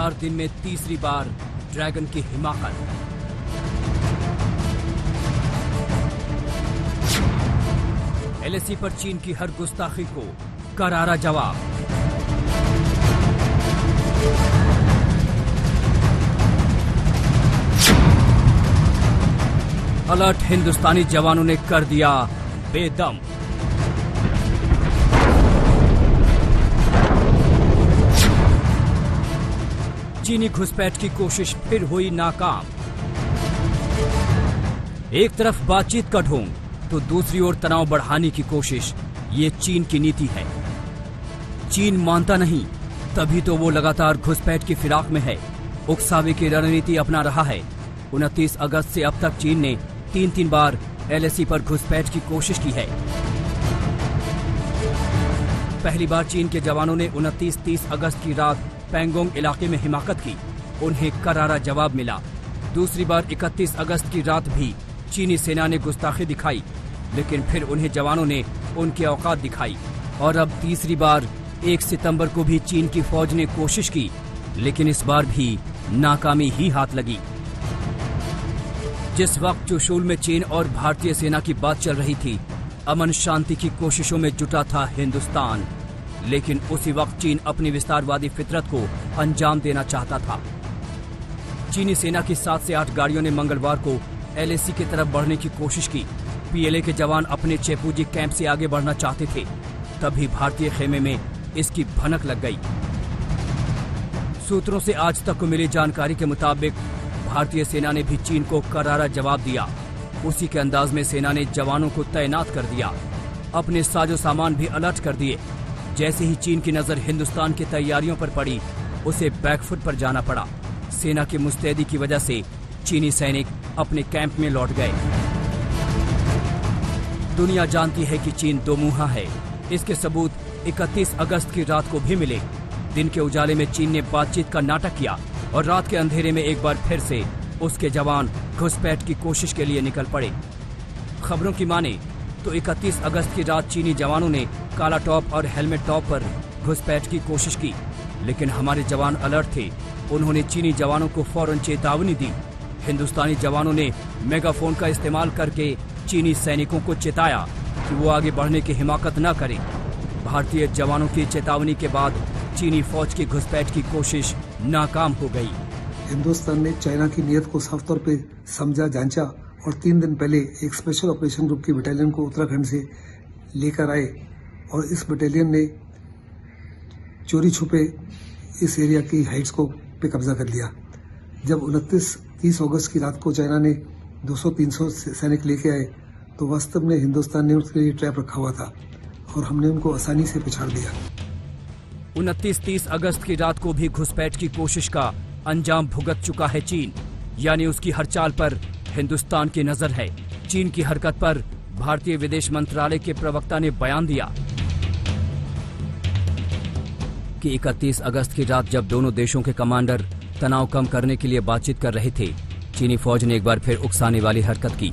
4 दिन में तीसरी बार ड्रैगन की हिमाकत। एलएसी पर चीन की हर गुस्ताखी को करारा जवाब। अलर्ट, हिंदुस्तानी जवानों ने कर दिया बेदम। चीनी घुसपैठ की कोशिश फिर हुई नाकाम। एक तरफ बातचीत का ढोंग तो दूसरी ओर तनाव बढ़ाने की कोशिश। ये चीन की नीति है। चीन मानता नहीं, तभी तो वो लगातार घुसपैठ की फिराक में है, उकसावे की रणनीति अपना रहा है। 29 अगस्त से अब तक चीन ने 3 बार एलएसी पर घुसपैठ की कोशिश की है। पहली बार चीन के जवानों ने 29-30 अगस्त की रात पैंगोंग इलाके में हिमाकत की, उन्हें करारा जवाब मिला। दूसरी बार 31 अगस्त की रात भी चीनी सेना ने गुस्ताखी दिखाई, लेकिन फिर उन्हें जवानों ने उनकी औकात दिखाई। और अब तीसरी बार 1 सितंबर को भी चीन की फौज ने कोशिश की, लेकिन इस बार भी नाकामी ही हाथ लगी। जिस वक्त चुशूल में चीन और भारतीय सेना की बात चल रही थी, अमन शांति की कोशिशों में जुटा था हिंदुस्तान, लेकिन उसी वक्त चीन अपनी विस्तारवादी फितरत को अंजाम देना चाहता था। चीनी सेना की 7 से 8 गाड़ियों ने मंगलवार को एलएसी की तरफ बढ़ने की कोशिश की। पीएलए के जवान अपने चेपूजी कैंप से आगे बढ़ना चाहते थे, तभी भारतीय खेमे में इसकी भनक लग गई। सूत्रों से आज तक को मिली जानकारी के मुताबिक भारतीय सेना ने भी चीन को करारा जवाब दिया। उसी के अंदाज में सेना ने जवानों को तैनात कर दिया, अपने साजो सामान भी अलर्ट कर दिए। जैसे ही चीन की नजर हिंदुस्तान की तैयारियों पर पड़ी, उसे बैकफुट पर जाना पड़ा। सेना की मुस्तैदी की वजह से चीनी सैनिक अपने कैंप में लौट गए। दुनिया जानती है कि चीन दो मुहा है। इसके सबूत 31 अगस्त की रात को भी मिले। दिन के उजाले में चीन ने बातचीत का नाटक किया और रात के अंधेरे में एक बार फिर से उसके जवान घुसपैठ की कोशिश के लिए निकल पड़े। खबरों की माने तो 31 अगस्त की रात चीनी जवानों ने काला टॉप और हेलमेट टॉप पर घुसपैठ की कोशिश की, लेकिन हमारे जवान अलर्ट थे। उन्होंने चीनी जवानों को फौरन चेतावनी दी। हिंदुस्तानी जवानों ने मेगाफोन का इस्तेमाल करके चीनी सैनिकों को चेताया कि वो आगे बढ़ने की हिमाकत न करें। भारतीय जवानों की चेतावनी के बाद चीनी फौज की घुसपैठ की कोशिश नाकाम हो गई। हिंदुस्तान ने चाइना की नीयत को साफ तौर पे समझा, जांचा और 3 दिन पहले एक स्पेशल ऑपरेशन ग्रुप की बटालियन को उत्तराखंड से लेकर आए और इस बटालियन ने चोरी छुपे इस एरिया की हाइट्स को पे कब्जा कर लिया। जब 29-30 अगस्त की रात को चाइना ने 200-300 सैनिक लेके आए, तो वास्तव में हिंदुस्तान ने उसके लिए ट्रैप रखा हुआ था और हमने उनको आसानी से पछाड़ दिया। 29-30 अगस्त की रात को भी घुसपैठ की कोशिश का अंजाम भुगत चुका है चीन, यानी उसकी हर चाल पर हिंदुस्तान की नजर है। चीन की हरकत पर भारतीय विदेश मंत्रालय के प्रवक्ता ने बयान दिया कि 31 अगस्त की रात जब दोनों देशों के कमांडर तनाव कम करने के लिए बातचीत कर रहे थे, चीनी फौज ने एक बार फिर उकसाने वाली हरकत की।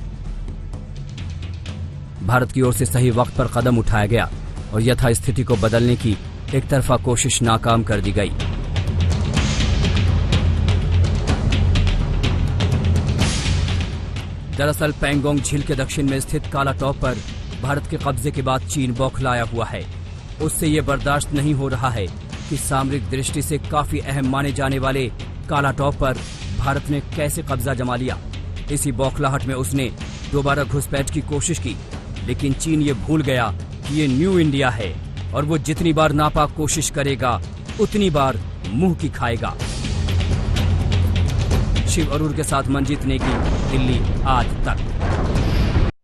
भारत की ओर से सही वक्त पर कदम उठाया गया और यथास्थिति को बदलने की एक तरफा कोशिश नाकाम कर दी गई। दरअसल पैंगोंग झील के दक्षिण में स्थित काला टॉप पर भारत के कब्जे के बाद चीन बौखलाया हुआ है। उससे ये बर्दाश्त नहीं हो रहा है कि सामरिक दृष्टि से काफी अहम माने जाने वाले काला टॉप पर भारत ने कैसे कब्जा जमा लिया। इसी बौखलाहट में उसने दोबारा घुसपैठ की कोशिश की, लेकिन चीन ये भूल गया कि ये न्यू इंडिया है और वो जितनी बार नापाक कोशिश करेगा उतनी बार मुंह की खाएगा। शिव अरूर के साथ मंजीत नेगी, दिल्ली आज तक।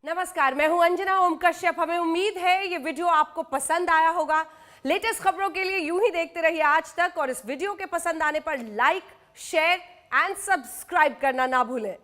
नमस्कार, मैं हूं अंजना ओम कश्यप। हमें उम्मीद है ये वीडियो आपको पसंद आया होगा। लेटेस्ट खबरों के लिए यूं ही देखते रहिए आज तक और इस वीडियो के पसंद आने पर लाइक, शेयर एंड सब्सक्राइब करना ना भूलें।